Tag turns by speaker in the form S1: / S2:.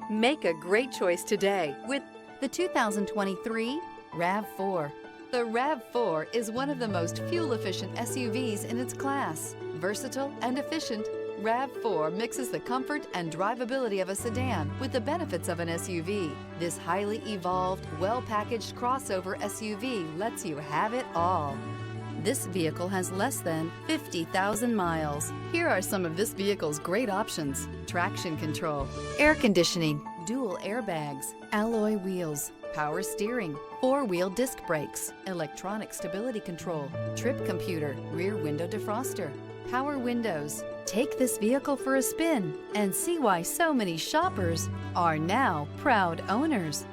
S1: Make a great choice today with
S2: the 2023 RAV4. The RAV4 is one of the most fuel-efficient SUVs in its class. Versatile and efficient, RAV4 mixes the comfort and drivability of a sedan with the benefits of an SUV. This highly evolved, well-packaged crossover SUV lets you have it all. This vehicle has less than 50,000 miles. Here are some of this vehicle's great options: traction control, air conditioning, dual airbags, alloy wheels, power steering, four-wheel disc brakes, electronic stability control, trip computer, rear window defroster, power windows. Take this vehicle for a spin and see why so many shoppers are now proud owners.